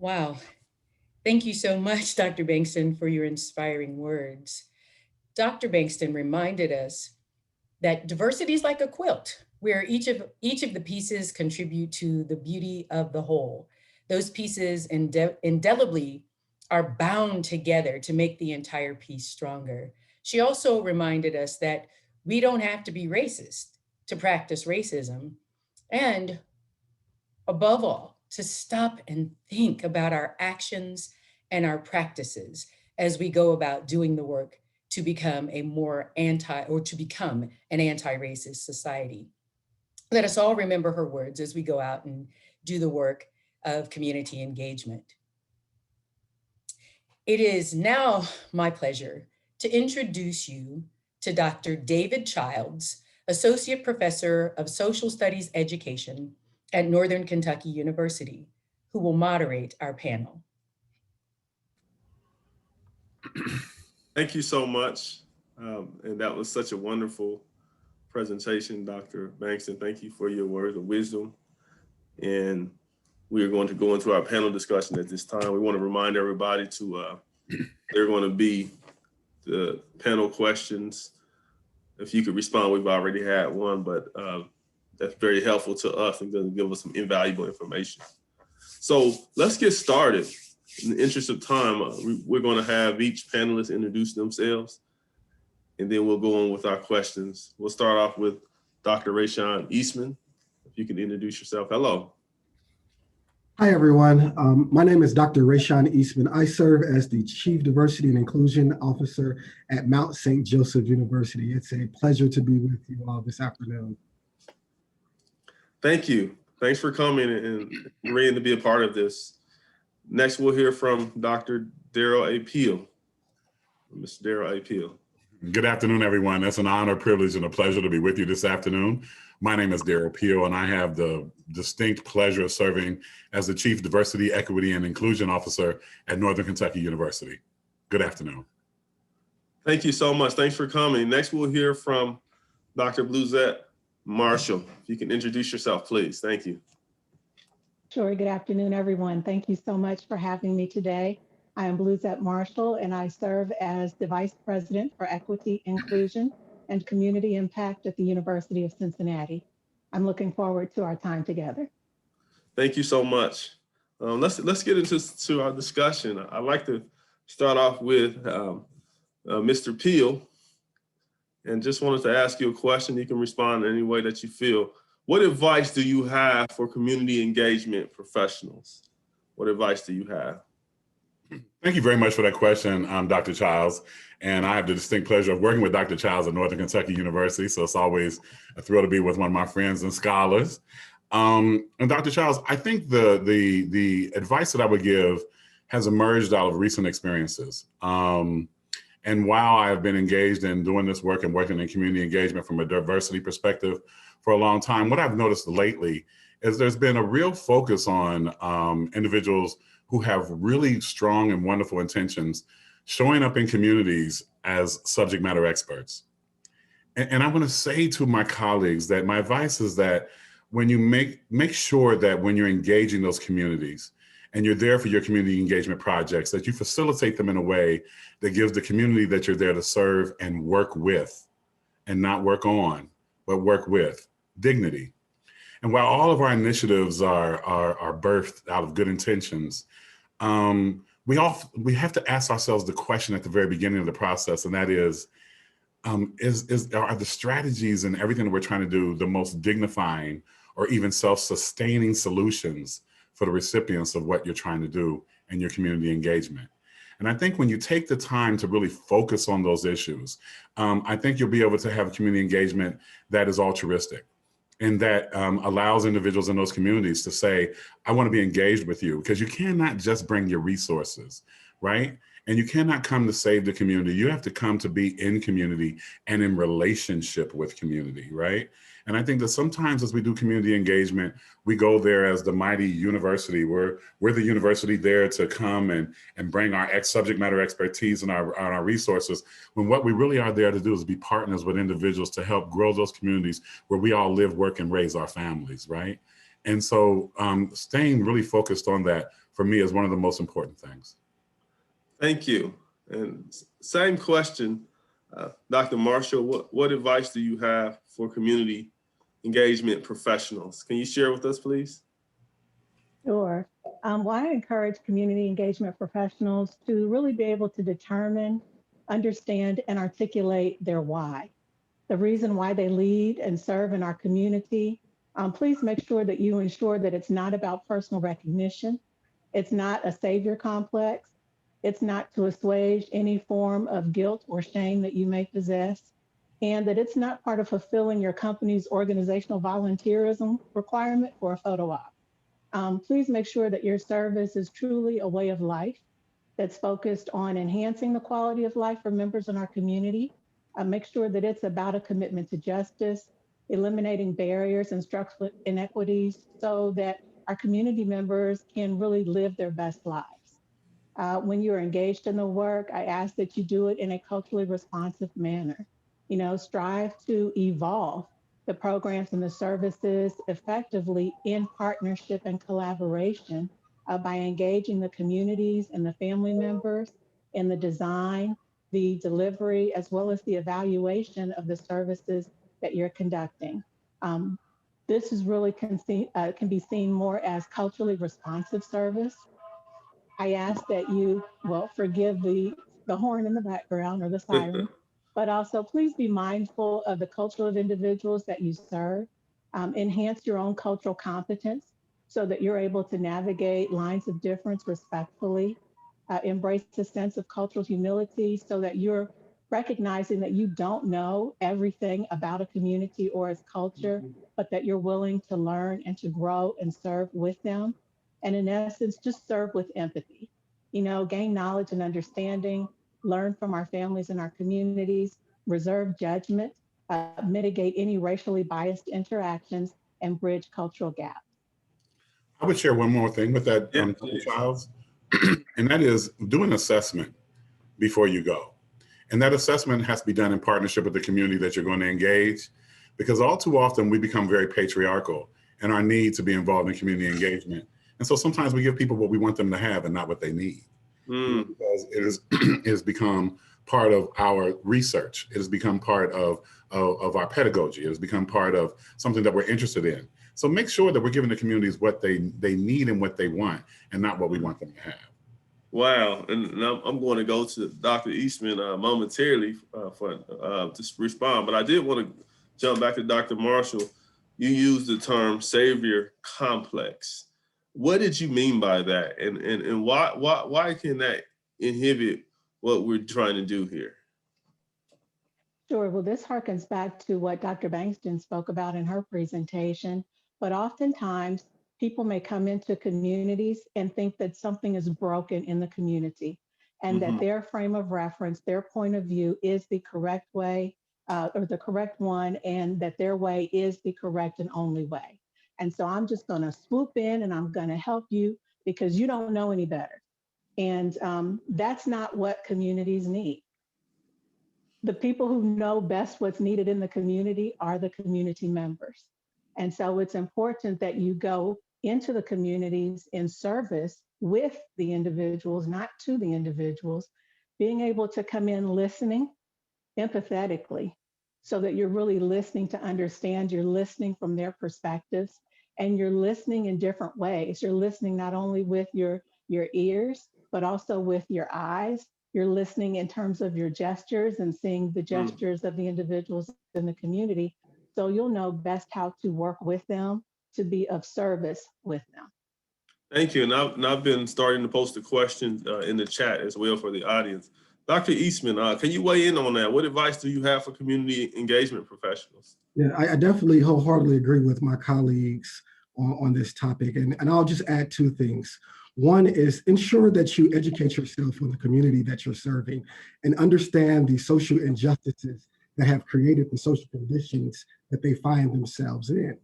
Wow. Thank you so much, Dr. Bankston, for your inspiring words. Dr. Bankston reminded us that diversity is like a quilt, where each of the pieces contribute to the beauty of the whole. Those pieces indelibly are bound together to make the entire piece stronger. She also reminded us that we don't have to be racist to practice racism, and above all, to stop and think about our actions and our practices as we go about doing the work to become a more to become an anti-racist society. Let us all remember her words as we go out and do the work of community engagement. It is now my pleasure to introduce you to Dr. David Childs, Associate Professor of Social Studies Education at Northern Kentucky University, who will moderate our panel. Thank you so much. And that was such a wonderful presentation, Dr. Bankston. Thank you for your words of wisdom. And we are going to go into our panel discussion at this time. We want to remind everybody there are going to be the panel questions. If you could respond, we've already had one, but that's very helpful to us and going to give us some invaluable information. So let's get started. In the interest of time, we're going to have each panelist introduce themselves, and then we'll go on with our questions. We'll start off with Dr. Rayshawn Eastman. If you can introduce yourself. Hello. Hi, everyone. My name is Dr. Rayshawn Eastman. I serve as the Chief Diversity and Inclusion Officer at Mount St. Joseph University. It's a pleasure to be with you all this afternoon. Thank you. Thanks for coming and agreeing to be a part of this. Next, we'll hear from Dr. Darryl A. Peal. Mr. Darryl A. Peal. Good afternoon, everyone. It's an honor, privilege, and a pleasure to be with you this afternoon. My name is Darryl Peal, and I have the distinct pleasure of serving as the Chief Diversity, Equity, and Inclusion Officer at Northern Kentucky University. Good afternoon. Thank you so much. Thanks for coming. Next, we'll hear from Dr. Bleuzette Marshall. If you can introduce yourself, please. Thank you. Sure. Good afternoon, everyone. Thank you so much for having me today. I am Bleuzette Marshall, and I serve as the Vice President for Equity, Inclusion, and Community Impact at the University of Cincinnati. I'm looking forward to our time together. Thank you so much. Let's get into our discussion. I'd like to start off with Mr. Peal, and just wanted to ask you a question. You can respond in any way that you feel. What advice do you have for community engagement professionals? What advice do you have? Thank you very much for that question, Dr. Childs. And I have the distinct pleasure of working with Dr. Childs at Northern Kentucky University. So it's always a thrill to be with one of my friends and scholars. And Dr. Childs, I think the advice that I would give has emerged out of recent experiences. And while I have been engaged in doing this work and working in community engagement from a diversity perspective for a long time, what I've noticed lately is there's been a real focus on individuals who have really strong and wonderful intentions showing up in communities as subject matter experts. And I want to say to my colleagues that my advice is that when you make sure that when you're engaging those communities and you're there for your community engagement projects, that you facilitate them in a way that gives the community that you're there to serve and work with, and not work on, but work with dignity. And while all of our initiatives are birthed out of good intentions, we have to ask ourselves the question at the very beginning of the process, and that is are the strategies and everything that we're trying to do the most dignifying or even self-sustaining solutions for the recipients of what you're trying to do in your community engagement? And I think when you take the time to really focus on those issues, I think you'll be able to have community engagement that is altruistic, and that allows individuals in those communities to say, I want to be engaged with you, because you cannot just bring your resources, right? And you cannot come to save the community. You have to come to be in community and in relationship with community, right? And I think that sometimes as we do community engagement, we go there as the mighty university. We're the university there to come and bring our subject matter expertise and our resources, when what we really are there to do is be partners with individuals to help grow those communities where we all live, work, and raise our families, right? And so staying really focused on that for me is one of the most important things. Thank you. And same question, Dr. Marshall, what advice do you have for community engagement professionals? Can you share with us, please? Sure. Well, I encourage community engagement professionals to really be able to determine, understand, and articulate their why, the reason why they lead and serve in our community. Please make sure that you ensure that it's not about personal recognition. It's not a savior complex. It's not to assuage any form of guilt or shame that you may possess, and that it's not part of fulfilling your company's organizational volunteerism requirement for a photo op. Please make sure that your service is truly a way of life that's focused on enhancing the quality of life for members in our community. Make sure that it's about a commitment to justice, eliminating barriers and structural inequities so that our community members can really live their best lives. When you're engaged in the work, I ask that you do it in a culturally responsive manner. Strive to evolve the programs and the services effectively in partnership and collaboration by engaging the communities and the family members in the design, the delivery, as well as the evaluation of the services that you're conducting. This is really can be seen more as culturally responsive service. I ask that you, forgive the horn in the background or the siren, but also please be mindful of the culture of individuals that you serve. Enhance your own cultural competence so that you're able to navigate lines of difference respectfully. Embrace a sense of cultural humility so that you're recognizing that you don't know everything about a community or its culture, but that you're willing to learn and to grow and serve with them. And in essence, just serve with empathy. Gain knowledge and understanding, learn from our families and our communities, reserve judgment, mitigate any racially biased interactions, and bridge cultural gaps. I would share one more thing with that, Dr. Childs, and that is do an assessment before you go. And that assessment has to be done in partnership with the community that you're going to engage, because all too often we become very patriarchal in our need to be involved in community engagement. And so sometimes we give people what we want them to have and not what they need. Because it has become part of our research. It has become part of our pedagogy. It has become part of something that we're interested in. So make sure that we're giving the communities what they need and what they want, and not what we want them to have. Wow, and I'm going to go to Dr. Eastman momentarily to respond, but I did want to jump back to Dr. Marshall. You used the term savior complex. What did you mean by that, and why can that inhibit what we're trying to do here? Sure. Well, this harkens back to what Dr. Bankston spoke about in her presentation, but oftentimes people may come into communities and think that something is broken in the community and that their frame of reference, their point of view is the correct way or the correct one, and that their way is the correct and only way. And so I'm just going to swoop in and I'm going to help you because you don't know any better. And that's not what communities need. The people who know best what's needed in the community are the community members. And so it's important that you go into the communities in service with the individuals, not to the individuals, being able to come in listening empathetically so that you're really listening to understand, you're listening from their perspectives, and you're listening in different ways. You're listening not only with your ears, but also with your eyes. You're listening in terms of your gestures and seeing the gestures of the individuals in the community. So you'll know best how to work with them to be of service with them. Thank you. And I've been starting to post the questions in the chat as well for the audience. Dr. Eastman, can you weigh in on that? What advice do you have for community engagement professionals? Yeah, I definitely wholeheartedly agree with my colleagues on this topic. And I'll just add two things. One is ensure that you educate yourself on the community that you're serving and understand the social injustices that have created the social conditions that they find themselves in.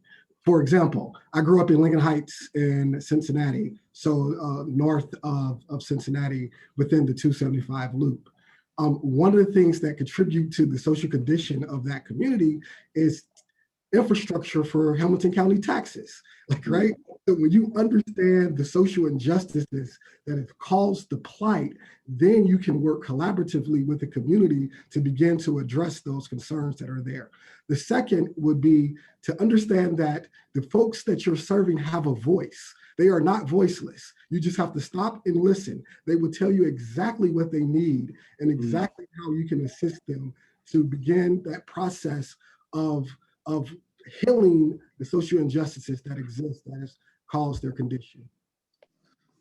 For example, I grew up in Lincoln Heights in Cincinnati, so north of Cincinnati within the 275 loop. One of the things that contribute to the social condition of that community is infrastructure for Hamilton County taxes, right? So when you understand the social injustices that have caused the plight, then you can work collaboratively with the community to begin to address those concerns that are there. The second would be to understand that the folks that you're serving have a voice. They are not voiceless. You just have to stop and listen. They will tell you exactly what they need and exactly how you can assist them to begin that process of healing the social injustices that exist that has caused their condition.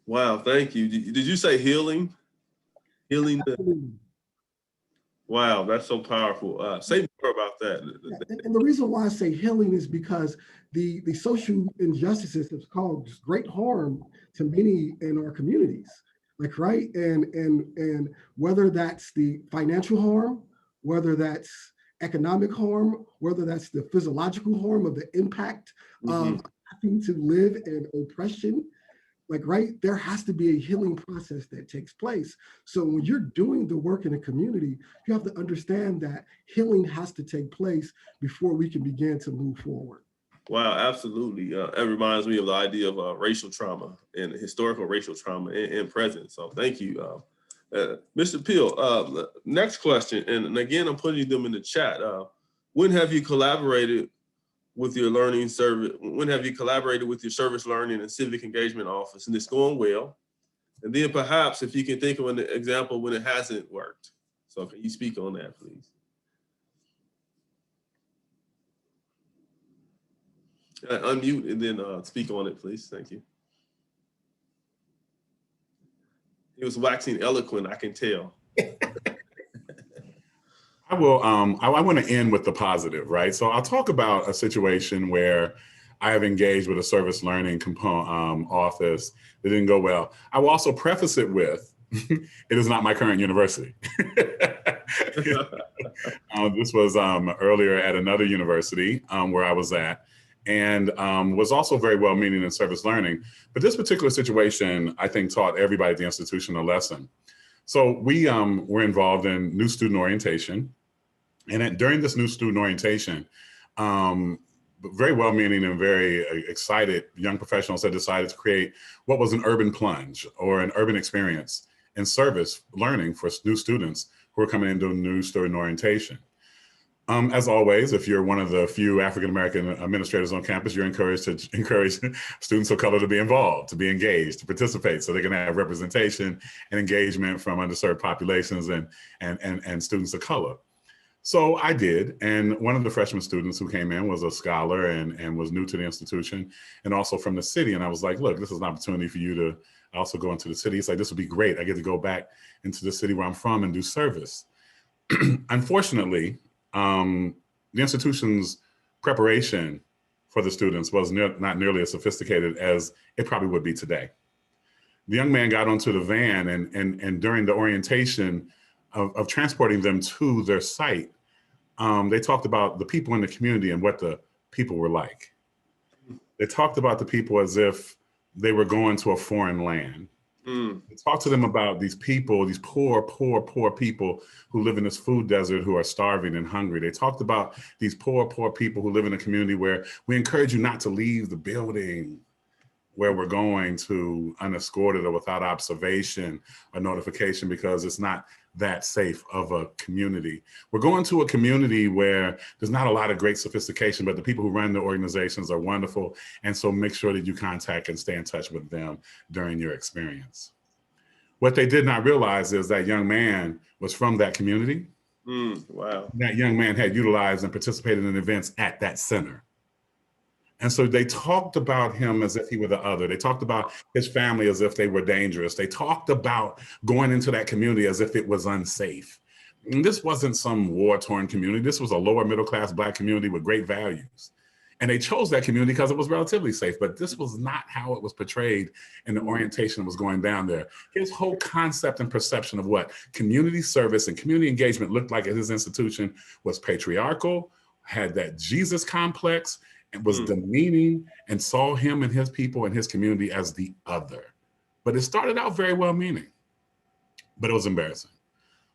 Wow, thank you. Did you say healing? Healing. Wow, that's so powerful. Say more about that. Yeah, and the reason why I say healing is because the social injustices have caused great harm to many in our communities. Like, right? And whether that's the financial harm, whether that's economic harm, whether that's the physiological harm of the impact of having to live in oppression, like, right, there has to be a healing process that takes place. So when you're doing the work in a community, you have to understand that healing has to take place before we can begin to move forward. Wow, absolutely. It reminds me of the idea of racial trauma and historical racial trauma in present. So thank you. Mr. Peal, next question, and again, I'm putting them in the chat. When have you collaborated with your learning service? When have you collaborated with your service learning and civic engagement office and it's going well? And then perhaps if you can think of an example when it hasn't worked. So can you speak on that, please? Unmute and then speak on it, please. Thank you. He was waxing eloquent, I can tell. I will. I want to end with the positive, right? So I'll talk about a situation where I have engaged with a service learning office that didn't go well. I will also preface it with, it is not my current university. This was earlier at another university where I was at, and was also very well-meaning in service learning. But this particular situation, I think, taught everybody at the institution a lesson. So we were involved in new student orientation. And during this new student orientation, very well-meaning and very excited young professionals had decided to create what was an urban plunge or an urban experience in service learning for new students who are coming into new student orientation. As always, if you're one of the few African-American administrators on campus, you're encouraged to encourage students of color to be involved, to be engaged, to participate, so they can have representation and engagement from underserved populations and students of color. So I did, and one of the freshman students who came in was a scholar and was new to the institution and also from the city. And I was like, look, this is an opportunity for you to also go into the city. It's like, this would be great. I get to go back into the city where I'm from and do service. Unfortunately, the institution's preparation for the students was not nearly as sophisticated as it probably would be today. The young man got onto the van and during the orientation of transporting them to their site, they talked about the people in the community and what the people were like. They talked about the people as if they were going to a foreign land. They talked to them about these people, these poor people who live in this food desert who are starving and hungry. They talked about these poor people who live in a community where we encourage you not to leave the building where we're going to unescorted or without observation or notification because it's not that safe of a community. We're going to a community where there's not a lot of great sophistication, but the people who run the organizations are wonderful. And so make sure that you contact and stay in touch with them during your experience. What they did not realize is that young man was from that community. Wow. That young man had utilized and participated in events at that center. And so they talked about him as if he were the other. They talked about his family as if they were dangerous. They talked about going into that community as if it was unsafe. And this wasn't some war-torn community. This was a lower middle-class Black community with great values. And they chose that community because it was relatively safe, but this was not how it was portrayed in the orientation that was going down there. His whole concept and perception of what community service and community engagement looked like at his institution was patriarchal, had that Jesus complex, and was demeaning and saw him and his people and his community as the other. But it started out very well-meaning, but it was embarrassing.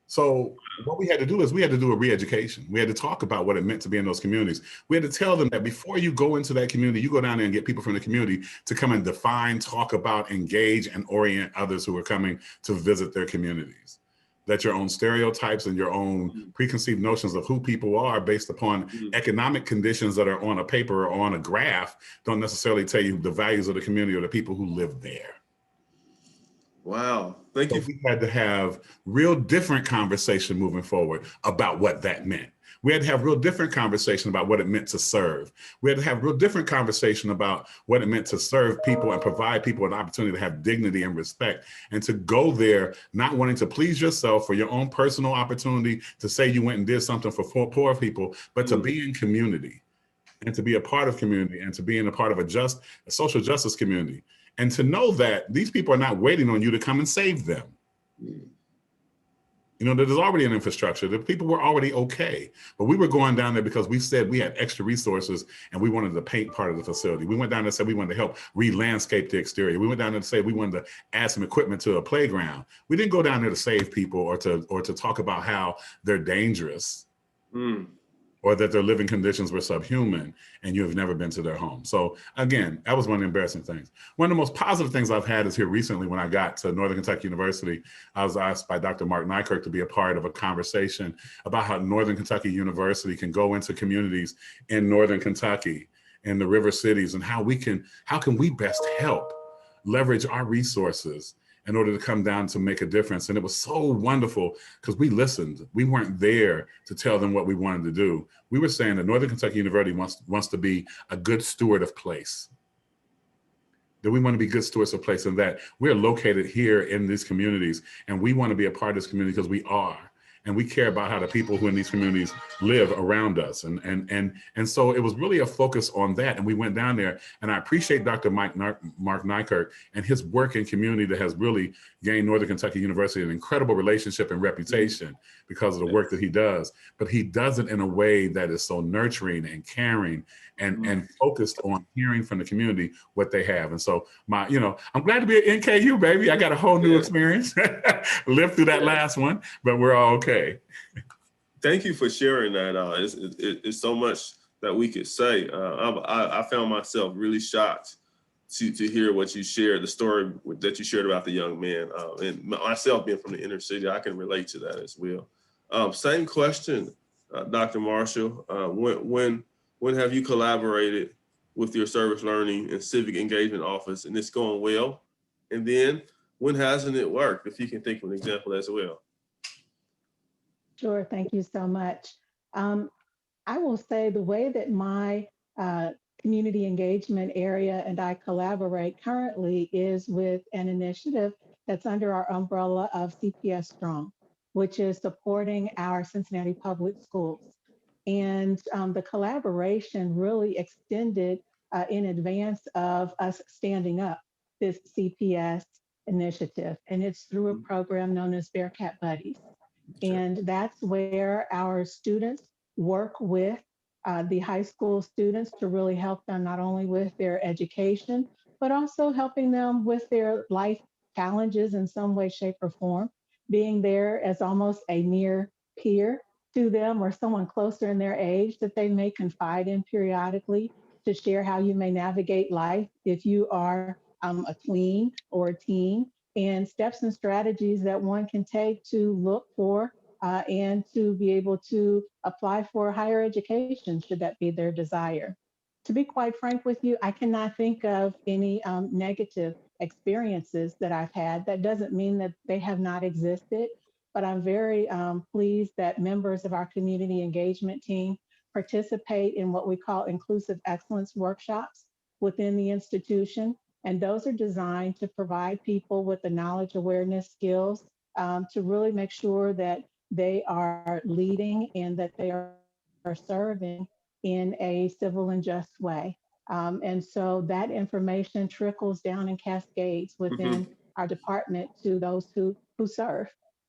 So what we had to do is we had to do a re-education. We had to talk about what it meant to be in those communities. We had to tell them that before you go into that community, you go down there and get people from the community to come and define, talk about, engage, and orient others who are coming to visit their communities. That your own stereotypes and your own preconceived notions of who people are based upon economic conditions that are on a paper or on a graph don't necessarily tell you the values of the community or the people who live there. Wow. Thank you. We had to have real different conversation moving forward about what that meant. We had to have real different conversation about what it meant to serve. We had to have real different conversation about what it meant to serve people and provide people an opportunity to have dignity and respect, and to go there not wanting to please yourself for your own personal opportunity to say you went and did something for poor people, but to be in community and to be a part of community and to be in a part of a social justice community. And to know that these people are not waiting on you to come and save them. You know, there's already an infrastructure. The people were already okay. But we were going down there because we said we had extra resources and we wanted to paint part of the facility. We went down there and said we wanted to help re-landscape the exterior. We went down there to say we wanted to add some equipment to a playground. We didn't go down there to save people or to talk about how they're dangerous. Or that their living conditions were subhuman and you have never been to their home. So again, that was one of the embarrassing things. One of the most positive things I've had is here recently when I got to Northern Kentucky University, I was asked by Dr. Mark Nykirk to be a part of a conversation about how Northern Kentucky University can go into communities in Northern Kentucky and the river cities and how can we best help leverage our resources in order to come down to make a difference. And it was so wonderful because we listened. We weren't there to tell them what we wanted to do. We were saying that Northern Kentucky University wants to be a good steward of place. That we want to be good stewards of place, and that we're located here in these communities and we want to be a part of this community because we are. And we care about how the people who in these communities live around us. And so it was really a focus on that. And we went down there, and I appreciate Dr. Mark Nykirk and his work in community that has really gained Northern Kentucky University an incredible relationship and reputation because of the work that he does. But he does it in a way that is so nurturing and caring and focused on hearing from the community what they have. And so I'm glad to be at NKU, baby. I got a whole new experience. Lived through that last one, but we're all okay. Thank you for sharing that. It's so much that we could say. I found myself really shocked to hear what you shared, the story that you shared about the young man. And myself being from the inner city, I can relate to that as well. Same question, Dr. Marshall. When have you collaborated with your service learning and civic engagement office and it's going well? And then when hasn't it worked? If you can think of an example as well. Sure, thank you so much. I will say the way that my community engagement area and I collaborate currently is with an initiative that's under our umbrella of CPS Strong, which is supporting our Cincinnati public schools. And the collaboration really extended in advance of us standing up this CPS initiative. And it's through a program known as Bearcat Buddies. And that's where our students work with the high school students to really help them not only with their education, but also helping them with their life challenges in some way, shape, or form, being there as almost a near peer to them or someone closer in their age that they may confide in periodically to share how you may navigate life if you are a tween or a teen, and steps and strategies that one can take to look for and to be able to apply for higher education, should that be their desire. To be quite frank with you, I cannot think of any negative experiences that I've had. That doesn't mean that they have not existed, but I'm very pleased that members of our community engagement team participate in what we call inclusive excellence workshops within the institution. And those are designed to provide people with the knowledge, awareness, skills to really make sure that they are leading and that they are serving in a civil and just way. And so that information trickles down and cascades within our department to those who serve.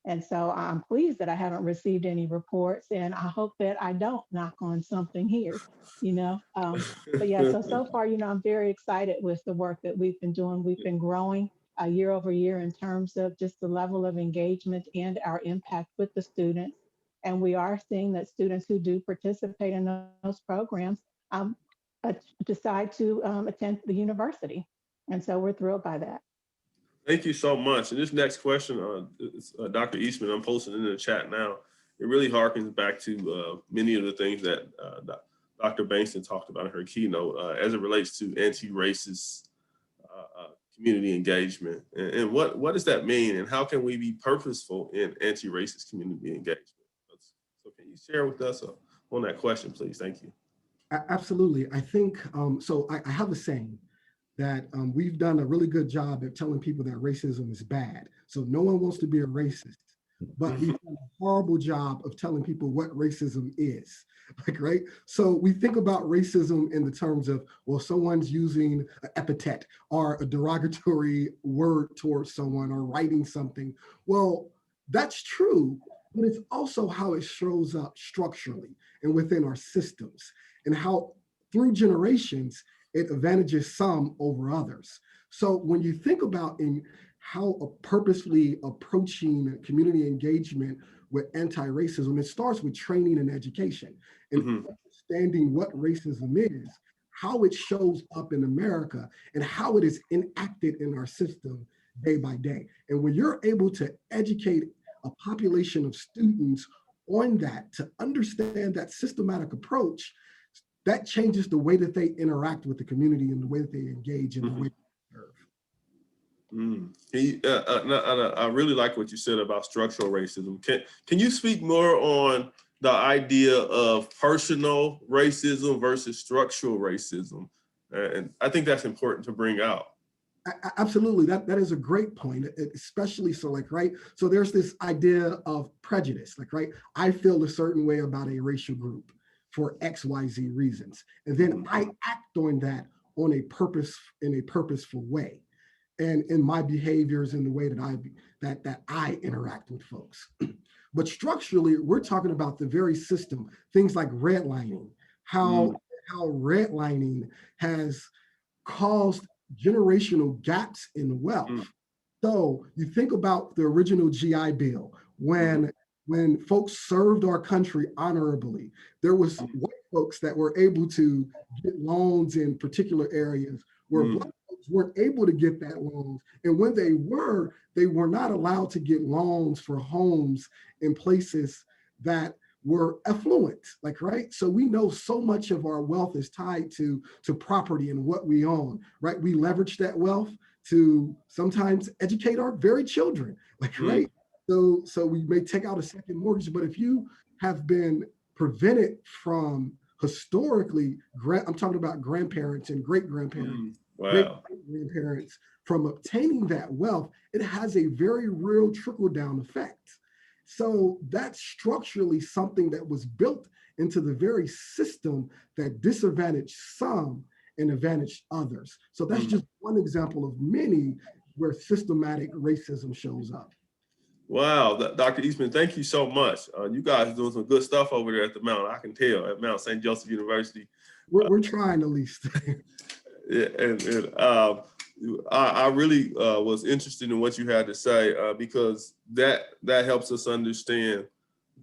And so I'm pleased that I haven't received any reports, and I hope that I don't knock on something here, But yeah, so far, I'm very excited with the work that we've been doing. We've been growing year over year in terms of just the level of engagement and our impact with the students. And we are seeing that students who do participate in those programs um, decide to attend the university. And so we're thrilled by that. Thank you so much. And this next question, Dr. Eastman, I'm posting in the chat now. It really harkens back to many of the things that Dr. Bankston talked about in her keynote as it relates to anti-racist community engagement. And what does that mean? And how can we be purposeful in anti-racist community engagement? So can you share with us on that question, please? Thank you. Absolutely. I think, so I have a saying that we've done a really good job at telling people that racism is bad. So no one wants to be a racist, but we've done a horrible job of telling people what racism is, like, right? So we think about racism in the terms of, well, someone's using an epithet or a derogatory word towards someone or writing something. Well, that's true, but it's also how it shows up structurally and within our systems, and how through generations, it advantages some over others. So when you think about in how purposefully approaching community engagement with anti-racism, it starts with training and education and understanding what racism is, how it shows up in America, and how it is enacted in our system day by day. And when you're able to educate a population of students on that, to understand that systematic approach, that changes the way that they interact with the community and the way that they engage in the way they serve. I really like what you said about structural racism. Can you speak more on the idea of personal racism versus structural racism? And I think that's important to bring out. Absolutely, that is a great point, especially so, like, right? So there's this idea of prejudice, like, right? I feel a certain way about a racial group for XYZ reasons. And then I act on that in a purposeful way. And in my behaviors, in the way that I interact with folks. But structurally, we're talking about the very system, things like redlining, how redlining has caused generational gaps in wealth. So you think about the original GI Bill, when folks served our country honorably, there was white folks that were able to get loans in particular areas where black folks weren't able to get that loans. And when they were not allowed to get loans for homes in places that were affluent, like, right? So we know so much of our wealth is tied to property and what we own, right? We leverage that wealth to sometimes educate our very children, like, right? So we may take out a second mortgage, but if you have been prevented from historically, I'm talking about grandparents and great-grandparents, great-grandparents from obtaining that wealth, it has a very real trickle-down effect. So that's structurally something that was built into the very system that disadvantaged some and advantaged others. So that's just one example of many where systematic racism shows up. Wow, Dr. Eastman, thank you so much. You guys are doing some good stuff over there at the Mount. I can tell at Mount St. Joseph University. We're trying at least. I really was interested in what you had to say because that helps us understand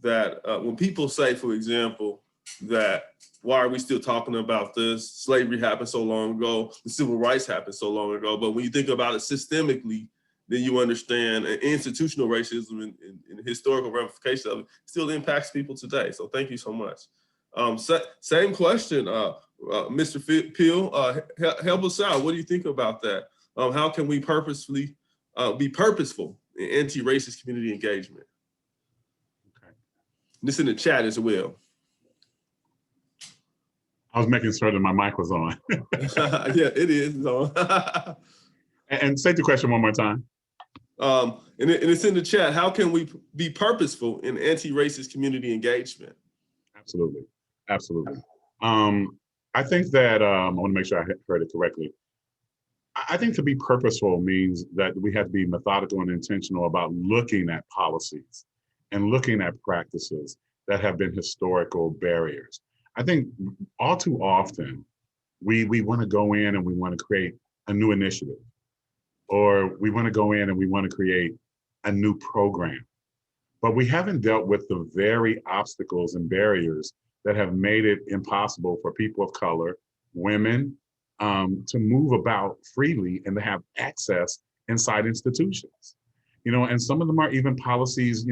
that when people say, for example, that why are we still talking about this? Slavery happened so long ago, the civil rights happened so long ago. But when you think about it systemically, then you understand institutional racism and the historical ramifications of it still impacts people today. So thank you so much. Same question, Mr. Peal, help us out. What do you think about that? How can we purposefully be purposeful in anti-racist community engagement? Okay. This in the chat as well. I was making sure that my mic was on. Yeah, it is. It's on. And say the question one more time. And it's in the chat. How can we be purposeful in anti-racist community engagement? Absolutely. Absolutely. I think that I want to make sure I heard it correctly. I think to be purposeful means that we have to be methodical and intentional about looking at policies and looking at practices that have been historical barriers. I think all too often we want to go in and we want to create a new initiative or we want to go in and we want to create a new program. But we haven't dealt with the very obstacles and barriers that have made it impossible for people of color, women, to move about freely and to have access inside institutions. And some of them are even policies,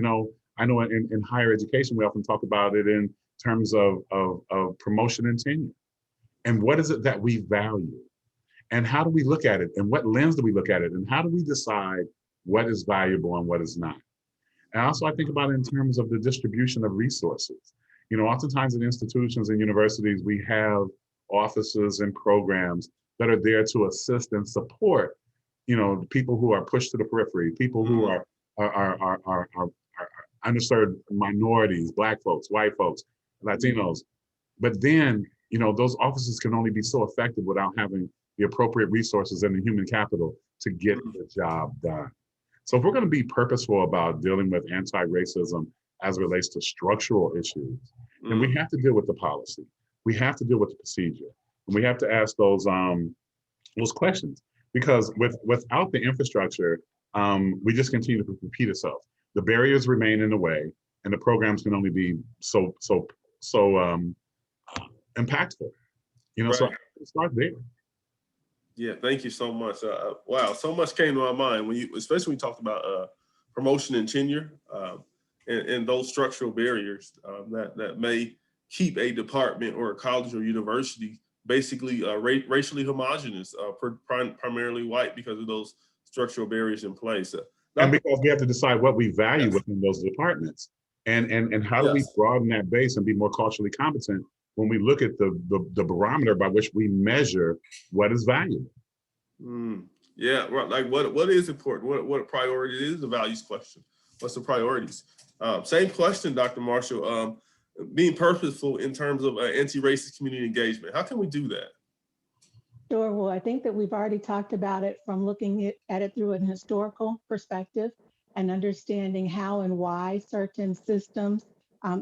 I know in higher education, we often talk about it in terms of promotion and tenure. And what is it that we value? And how do we look at it? And what lens do we look at it? And how do we decide what is valuable and what is not? And also I think about it in terms of the distribution of resources. Oftentimes in institutions and universities, we have offices and programs that are there to assist and support, people who are pushed to the periphery, people who are underserved minorities, Black folks, white folks, Latinos. But then, those offices can only be so effective without having the appropriate resources and the human capital to get the job done. So if we're going to be purposeful about dealing with anti-racism as it relates to structural issues, then we have to deal with the policy. We have to deal with the procedure. And we have to ask those questions, because without the infrastructure, we just continue to repeat itself. The barriers remain in the way, and the programs can only be so impactful. Right. So I start there. Yeah, thank you so much. Wow, so much came to my mind especially when you talked about promotion and tenure and those structural barriers that may keep a department or a college or university basically racially homogenous, primarily white, because of those structural barriers in place. And because we have to decide what we value within those departments, and how do we broaden that base and be more culturally competent when we look at the barometer by which we measure what is valuable. Yeah, right. Like what is important? What a priority? It is a values question. What's the priorities? Same question, Dr. Marshall. Being purposeful in terms of anti-racist community engagement. How can we do that? Sure. Well, I think that we've already talked about it from looking at it through an historical perspective and understanding how and why certain systems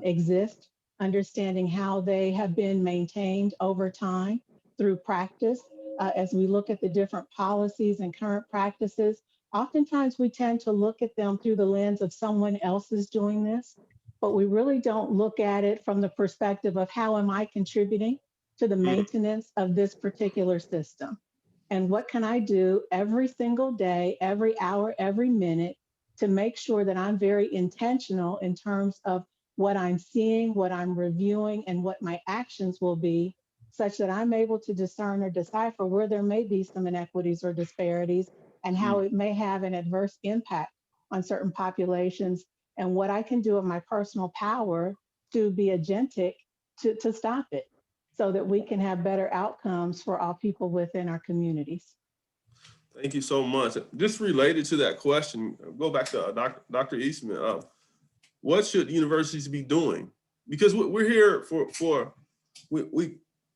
exist, understanding how they have been maintained over time through practice. As we look at the different policies and current practices, oftentimes we tend to look at them through the lens of someone else is doing this, but we really don't look at it from the perspective of how am I contributing to the maintenance of this particular system? And what can I do every single day, every hour, every minute to make sure that I'm very intentional in terms of what I'm seeing, what I'm reviewing, and what my actions will be, such that I'm able to discern or decipher where there may be some inequities or disparities and how it may have an adverse impact on certain populations, and what I can do in my personal power to be agentic to stop it, so that we can have better outcomes for all people within our communities. Thank you so much. Just related to that question, go back to Dr. Eastman. What should universities be doing? Because we're here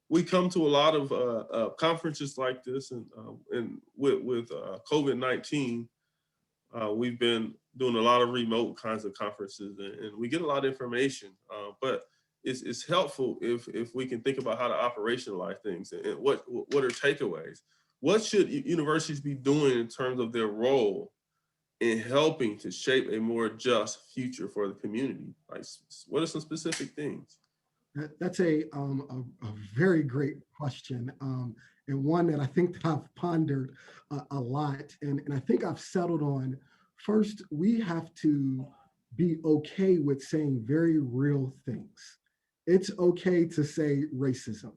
we come to a lot of conferences like this, and with COVID-19, we've been doing a lot of remote kinds of conferences, and we get a lot of information, but it's helpful if we can think about how to operationalize things and what are takeaways. What should universities be doing in terms of their role in helping to shape a more just future for the community? Like, what are some specific things? That's a very great question, and one that I think that I've pondered a lot, and I think I've settled on. First, we have to be okay with saying very real things. It's okay to say racism.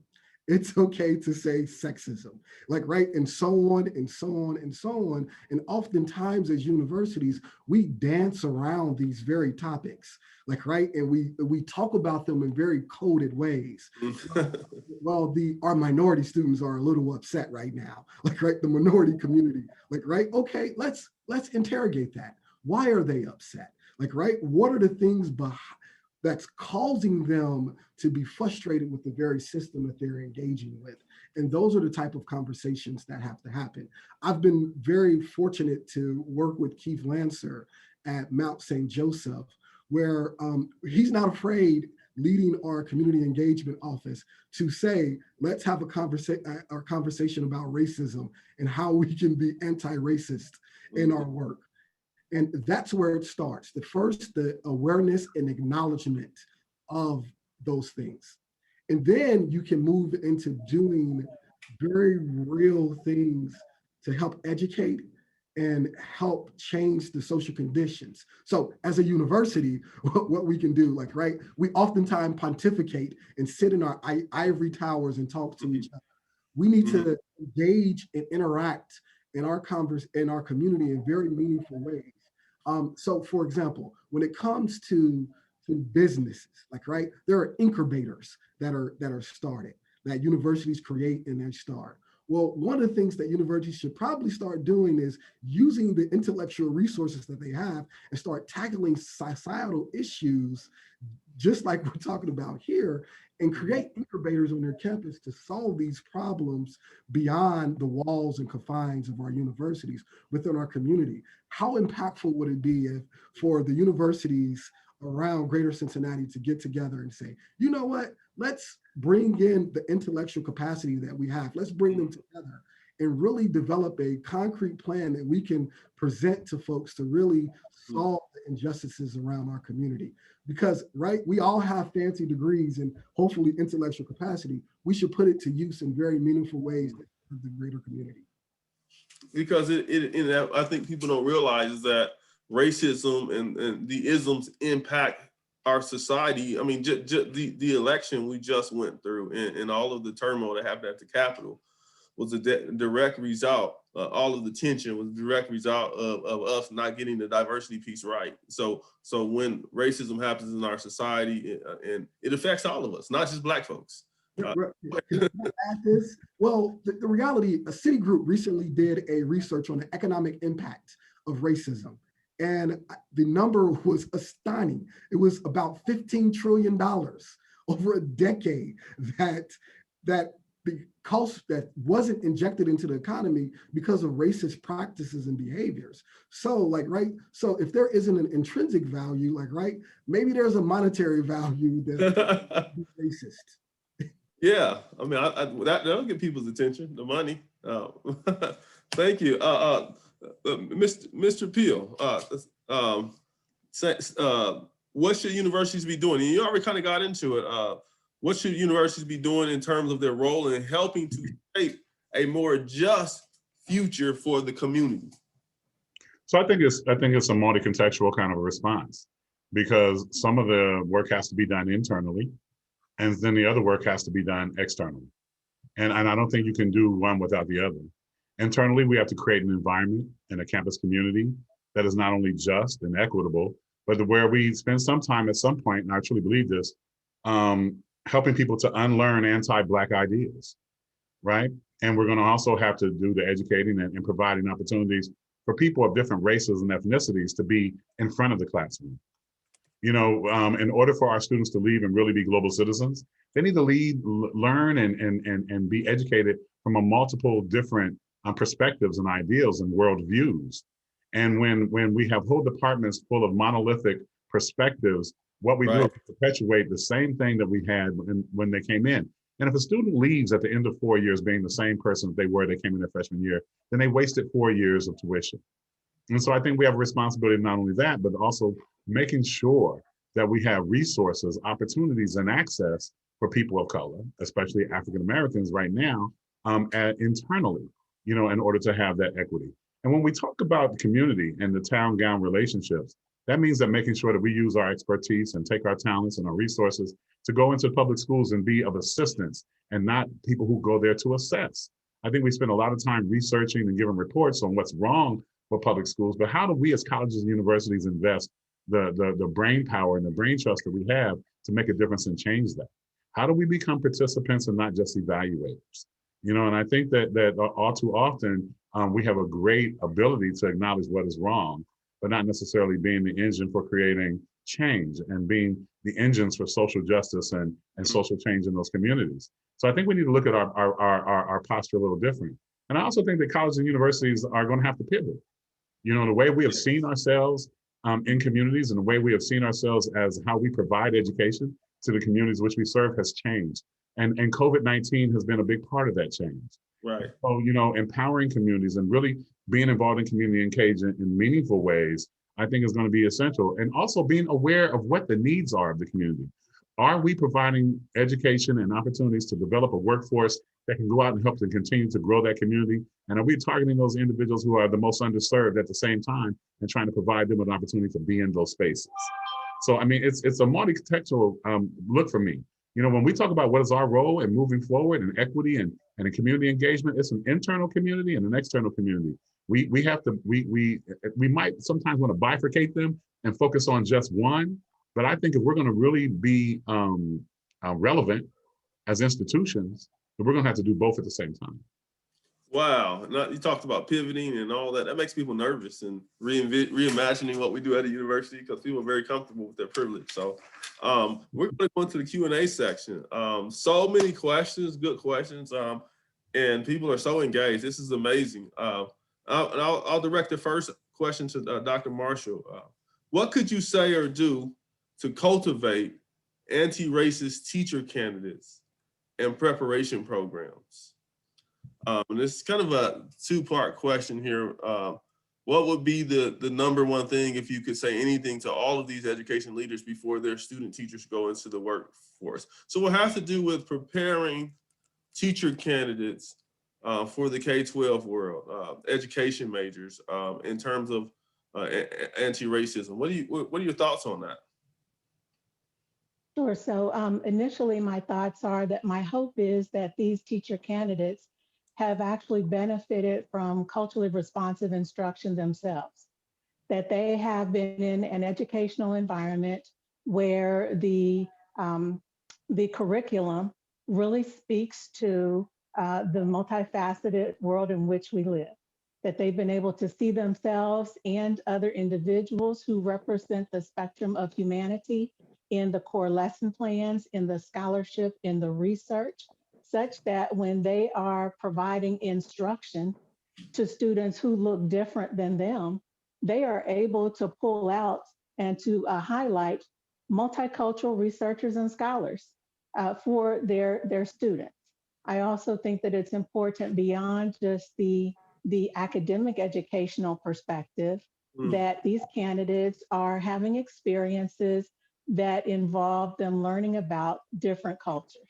It's okay to say sexism, right? And so on and so on and so on. And oftentimes as universities, we dance around these very topics, right? And we talk about them in very coded ways. Well, our minority students are a little upset right now, right? The minority community, right? Okay, let's interrogate that. Why are they upset? Right? What are the things that's causing them to be frustrated with the very system that they're engaging with? And those are the type of conversations that have to happen. I've been very fortunate to work with Keith Lancer at Mount St. Joseph, where he's not afraid leading our community engagement office to say, let's have a conversation about racism and how we can be anti-racist in our work. And that's where it starts. The awareness and acknowledgement of those things. And then you can move into doing very real things to help educate and help change the social conditions. So as a university, what we can do, like, right, we oftentimes pontificate and sit in our ivory towers and talk to each other. We need to engage and interact in our community in very meaningful ways. So for example, when it comes to businesses, like, right, there are incubators that are started, that universities create and they start. Well, one of the things that universities should probably start doing is using the intellectual resources that they have and start tackling societal issues, just like we're talking about here, and create incubators on their campus to solve these problems beyond the walls and confines of our universities within our community. How impactful would it be if for the universities around Greater Cincinnati to get together and say, you know what, let's bring in the intellectual capacity that we have. Let's bring them together and really develop a concrete plan that we can present to folks to really solve the injustices around our community. Because, right, we all have fancy degrees and hopefully intellectual capacity. We should put it to use in very meaningful ways for the greater community. Because I think people don't realize is that racism and the isms impact our society. I mean, the election we just went through and all of the turmoil that happened at the Capitol was a direct result. All of the tension was a direct result of us not getting the diversity piece right. So when racism happens in our society, and it affects all of us, not just Black folks. Well, the reality, a Citigroup recently did a research on the economic impact of racism. And the number was astonishing. It was about $15 trillion over a decade that the cost that wasn't injected into the economy because of racist practices and behaviors. So, like, right, so if there isn't an intrinsic value, like, right, maybe there's a monetary value that's racist. Yeah, I mean, that'll get people's attention, the money. Thank you. Mr. Peal, what should universities be doing? And you already kind of got into it. What should universities be doing in terms of their role in helping to shape a more just future for the community? So I think it's a multi-contextual kind of a response, because some of the work has to be done internally, and then the other work has to be done externally. And I don't think you can do one without the other. Internally, we have to create an environment in a campus community that is not only just and equitable, but where we spend some time at some point, and I truly believe this, helping people to unlearn anti-Black ideas, right? And we're gonna also have to do the educating and providing opportunities for people of different races and ethnicities to be in front of the classroom. You know, in order for our students to leave and really be global citizens, they need to learn and be educated from a multiple different perspectives and ideals and worldviews. And when we have whole departments full of monolithic perspectives, what we do is perpetuate the same thing that we had when they came in. And if a student leaves at the end of 4 years being the same person that they came in their freshman year, then they wasted 4 years of tuition. And so I think we have a responsibility, not only that, but also making sure that we have resources, opportunities, and access for people of color, especially African Americans right now, internally, you know, in order to have that equity. And when we talk about the community and the town-gown relationships, that means that making sure that we use our expertise and take our talents and our resources to go into public schools and be of assistance and not people who go there to assess. I think we spend a lot of time researching and giving reports on what's wrong with public schools, but how do we as colleges and universities invest the brain power and the brain trust that we have to make a difference and change that? How do we become participants and not just evaluators? You know, and I think that all too often we have a great ability to acknowledge what is wrong, but not necessarily being the engine for creating change and being the engines for social justice and social change in those communities. So I think we need to look at our posture a little different. And I also think that colleges and universities are going to have to pivot. You know, the way we have seen ourselves in communities and the way we have seen ourselves as how we provide education to the communities which we serve has changed. And COVID-19 has been a big part of that change. Right. So, you know, empowering communities and really being involved in community engagement in meaningful ways, I think is going to be essential. And also being aware of what the needs are of the community. Are we providing education and opportunities to develop a workforce that can go out and help to continue to grow that community? And are we targeting those individuals who are the most underserved at the same time and trying to provide them with an opportunity to be in those spaces? So, I mean, it's a multi-contextual look for me. You know, when we talk about what is our role in moving forward in equity and in community engagement, it's an internal community and an external community. We might sometimes want to bifurcate them and focus on just one, but I think if we're going to really be relevant as institutions, we're going to have to do both at the same time. Wow. You talked about pivoting and all that. That makes people nervous and reimagining what we do at a university because people are very comfortable with their privilege. So we're going to go into the Q&A section. So many questions, good questions, and people are so engaged. This is amazing. I'll direct the first question to Dr. Marshall. What could you say or do to cultivate anti-racist teacher candidates and preparation programs? And this is kind of a two-part question here. What would be the number one thing if you could say anything to all of these education leaders before their student teachers go into the workforce? So we'll have to do with preparing teacher candidates for the K-12 world, education majors, in terms of anti-racism. What are your thoughts on that? Sure. So initially, my thoughts are that my hope is that these teacher candidates have actually benefited from culturally responsive instruction themselves, that they have been in an educational environment where the curriculum really speaks to the multifaceted world in which we live, that they've been able to see themselves and other individuals who represent the spectrum of humanity in the core lesson plans, in the scholarship, in the research, such that when they are providing instruction to students who look different than them, they are able to pull out and to highlight multicultural researchers and scholars for their students. I also think that it's important beyond just the academic educational perspective that these candidates are having experiences that involve them learning about different cultures,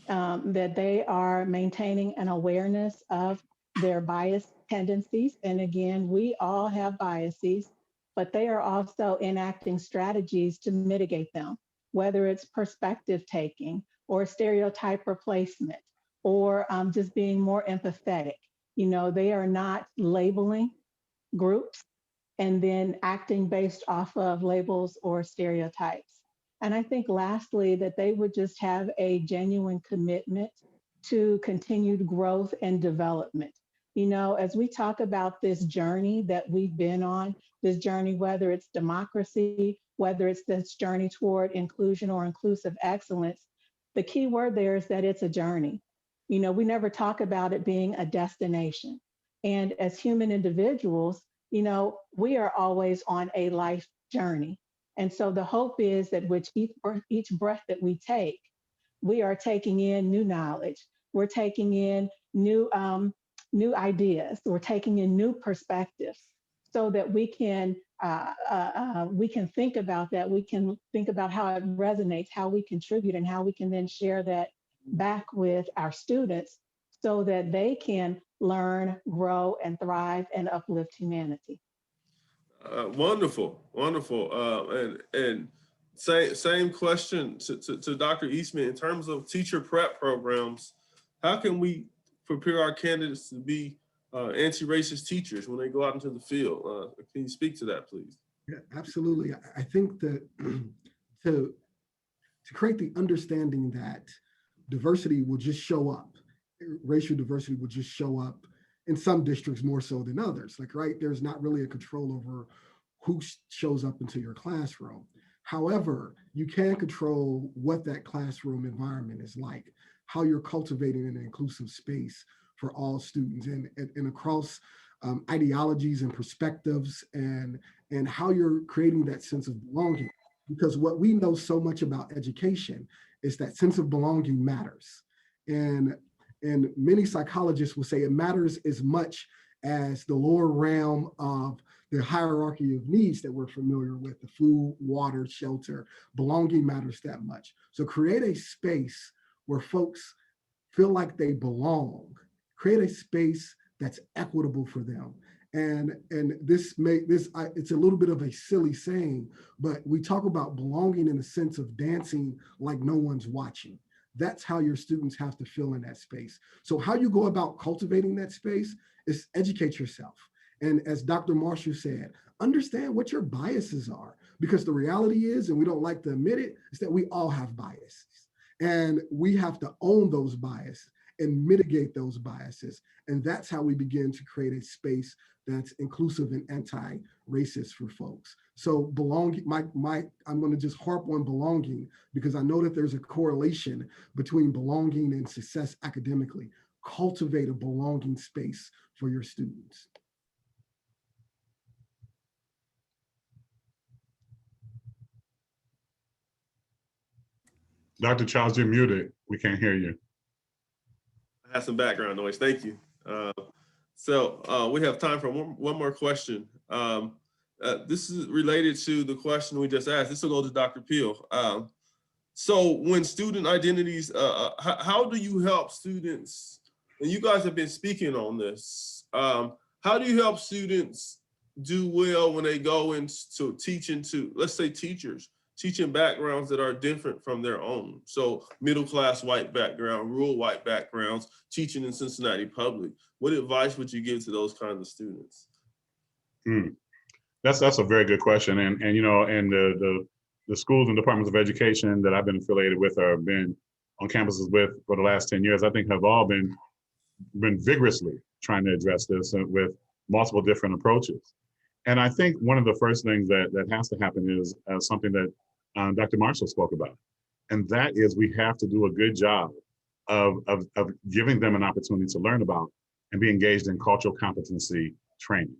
that they are maintaining an awareness of their bias tendencies. And again, we all have biases, but they are also enacting strategies to mitigate them, whether it's perspective taking or stereotype replacement or just being more empathetic. You know, they are not labeling groups and then acting based off of labels or stereotypes. And I think lastly, that they would just have a genuine commitment to continued growth and development. You know, as we talk about this journey that we've been on, this journey, whether it's democracy, whether it's this journey toward inclusion or inclusive excellence, the key word there is that it's a journey. You know, we never talk about it being a destination. And as human individuals, you know, we are always on a life journey. And so the hope is that with each breath that we take, we are taking in new knowledge. We're taking in new ideas. We're taking in new perspectives so that we can think about that. We can think about how it resonates, how we contribute, and how we can then share that back with our students so that they can learn, grow, and thrive and uplift humanity. Wonderful. And same question to Dr. Eastman in terms of teacher prep programs. How can we prepare our candidates to be anti-racist teachers when they go out into the field? Can you speak to that, please? Yeah, absolutely. I think that to create the understanding that diversity will just show up, racial diversity will just show up in some districts more so than others. Like, right, there's not really a control over who shows up into your classroom. However, you can control what that classroom environment is like, how you're cultivating an inclusive space for all students and across ideologies and perspectives and how you're creating that sense of belonging. Because what we know so much about education is that sense of belonging matters. And many psychologists will say it matters as much as the lower realm of the hierarchy of needs that we're familiar with, the food, water, shelter. Belonging matters that much. So create a space where folks feel like they belong. Create a space that's equitable for them. And it's a little bit of a silly saying, but we talk about belonging in the sense of dancing like no one's watching. That's how your students have to feel in that space. So how you go about cultivating that space is educate yourself. And as Dr. Marshall said, understand what your biases are, because the reality is, and we don't like to admit it, is that we all have biases. And we have to own those biases and mitigate those biases. And that's how we begin to create a space that's inclusive and anti-racist for folks. So belonging, I'm going to just harp on belonging, because I know that there's a correlation between belonging and success academically. Cultivate a belonging space for your students. Dr. Childs, you're muted. We can't hear you. I have some background noise. Thank you. So we have time for one more question. This is related to the question we just asked. This will go to Dr. Peal. So when student identities, how do you help students, and you guys have been speaking on this, how do you help students do well when they go into teaching to, let's say, teaching backgrounds that are different from their own? So middle-class white background, rural white backgrounds, teaching in Cincinnati public. What advice would you give to those kinds of students? That's a very good question. And you know, and the schools and departments of education that I've been affiliated with or been on campuses with for the last 10 years, I think have all been vigorously trying to address this with multiple different approaches. And I think one of the first things that has to happen is something that Dr. Marshall spoke about. And that is, we have to do a good job of giving them an opportunity to learn about and be engaged in cultural competency training.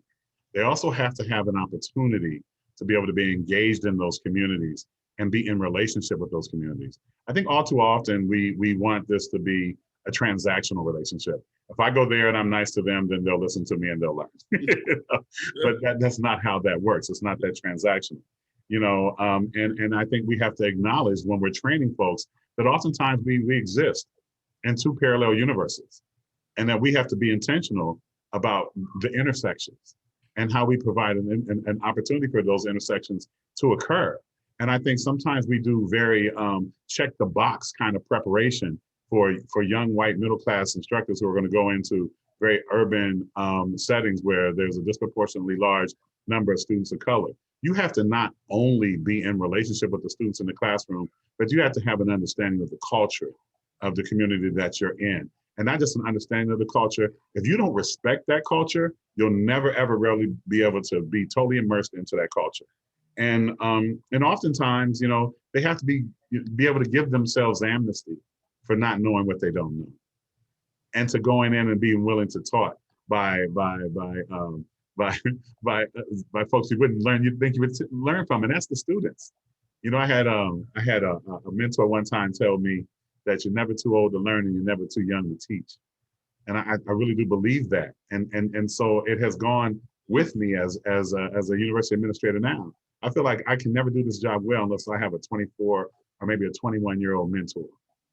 They also have to have an opportunity to be able to be engaged in those communities and be in relationship with those communities. I think all too often we want this to be a transactional relationship. If I go there and I'm nice to them, then they'll listen to me and they'll learn. But that's not how that works. It's not that transactional. You know, and I think we have to acknowledge when we're training folks that oftentimes we exist in two parallel universes, and that we have to be intentional about the intersections and how we provide an opportunity for those intersections to occur. And I think sometimes we do very check the box kind of preparation for young white middle class instructors who are going to go into very urban settings where there's a disproportionately large number of students of color. You have to not only be in relationship with the students in the classroom, but you have to have an understanding of the culture of the community that you're in. And not just an understanding of the culture. If you don't respect that culture, you'll never, ever really be able to be totally immersed into that culture. And oftentimes, you know, they have to be able to give themselves amnesty for not knowing what they don't know, and to going in and being willing to talk by folks you wouldn't learn, you'd think you would learn from, and that's the students. You know, I had a mentor one time tell me that you're never too old to learn and you're never too young to teach. And I really do believe that. And so it has gone with me as a university administrator now. I feel like I can never do this job well unless I have a 24 or maybe a 21-year-old mentor,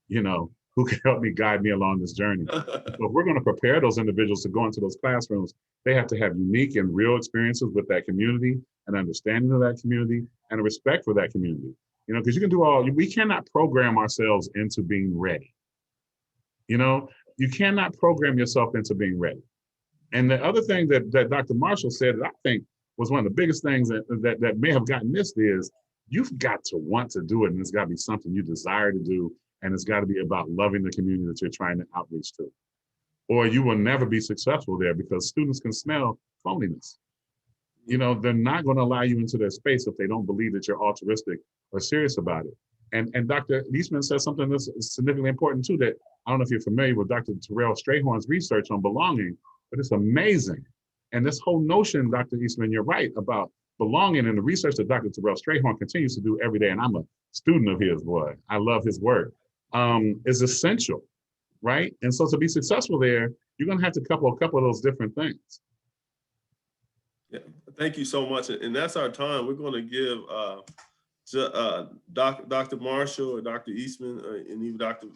you know, who can help me guide me along this journey. So if we're going to prepare those individuals to go into those classrooms, they have to have unique and real experiences with that community, an understanding of that community, and a respect for that community. You know, because you can do we cannot program ourselves into being ready. You know, you cannot program yourself into being ready. And the other thing that Dr. Marshall said that I think was one of the biggest things that may have gotten missed is you've got to want to do it, and it's got to be something you desire to do, and it's got to be about loving the community that you're trying to outreach to. Or you will never be successful there, because students can smell phoniness. You know, they're not going to allow you into their space if they don't believe that you're altruistic or serious about it. And Dr. Eastman says something that's significantly important too, that I don't know if you're familiar with Dr. Terrell Strayhorn's research on belonging, but it's amazing. And this whole notion, Dr. Eastman, you're right about belonging and the research that Dr. Terrell Strayhorn continues to do every day, and I'm a student of his, boy, I love his work, is essential, right? And so to be successful there, you're gonna have to couple a couple of those different things. Yeah, thank you so much. And that's our time. We're going to give Dr. Marshall or Dr. Eastman and even Dr.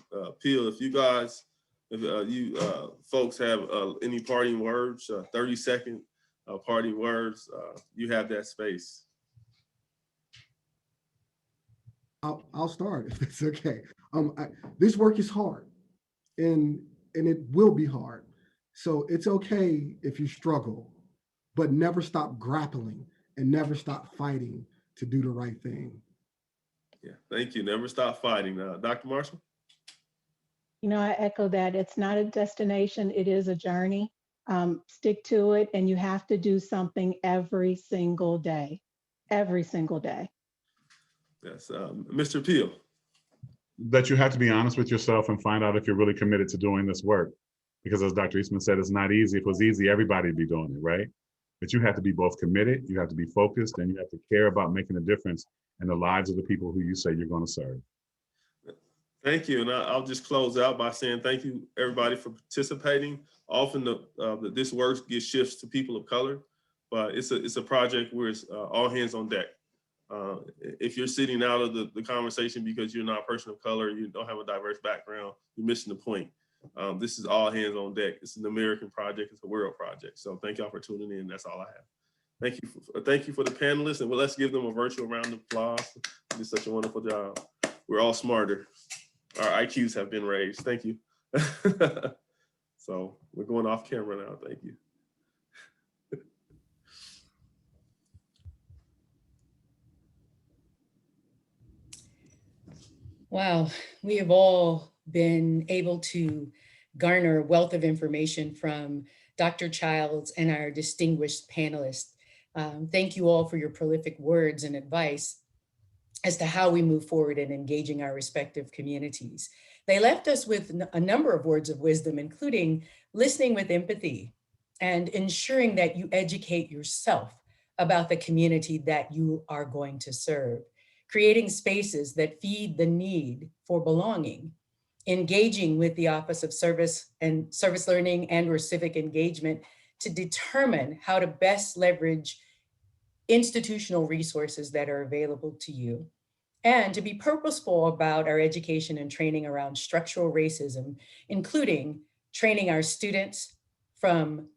Peal, if you guys, if you folks have any parting words, 30-second parting words, you have that space. I'll start if it's okay. This work is hard, and it will be hard. So it's okay if you struggle, but never stop grappling and never stop fighting to do the right thing. Yeah, thank you. Never stop fighting. Dr. Marshall? You know, I echo that. It's not a destination, it is a journey. Stick to it, and you have to do something every single day. Every single day. Yes, Mr. Peal. That you have to be honest with yourself and find out if you're really committed to doing this work. Because as Dr. Eastman said, it's not easy. If it was easy, everybody would be doing it, right? But you have to be both committed, you have to be focused, and you have to care about making a difference in the lives of the people who you say you're going to serve. Thank you. And I'll just close out by saying thank you, everybody, for participating. Often this work gets shifts to people of color, but it's a project where it's all hands on deck. If you're sitting out of the conversation because you're not a person of color, you don't have a diverse background, you're missing the point. This is all hands on deck. It's an American project. It's a world project. So thank y'all for tuning in. That's all I have. Thank you for the panelists, and let's give them a virtual round of applause. They did such a wonderful job. We're all smarter. Our IQs have been raised. Thank you. So we're going off camera now. Thank you. Wow, we have all been able to garner a wealth of information from Dr. Childs and our distinguished panelists. Thank you all for your prolific words and advice as to how we move forward in engaging our respective communities. They left us with a number of words of wisdom, including listening with empathy and ensuring that you educate yourself about the community that you are going to serve, creating spaces that feed the need for belonging, engaging with the Office of Service and Service Learning and/or civic engagement to determine how to best leverage institutional resources that are available to you, and to be purposeful about our education and training around structural racism, including training our students from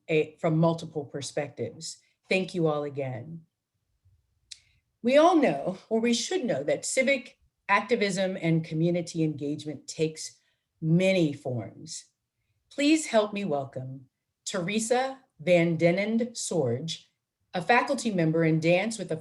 multiple perspectives. Thank you all again. We all know, or we should know, that civic activism and community engagement takes many forms. Please help me welcome Teresa VanDenend Sorge, a faculty member in dance with a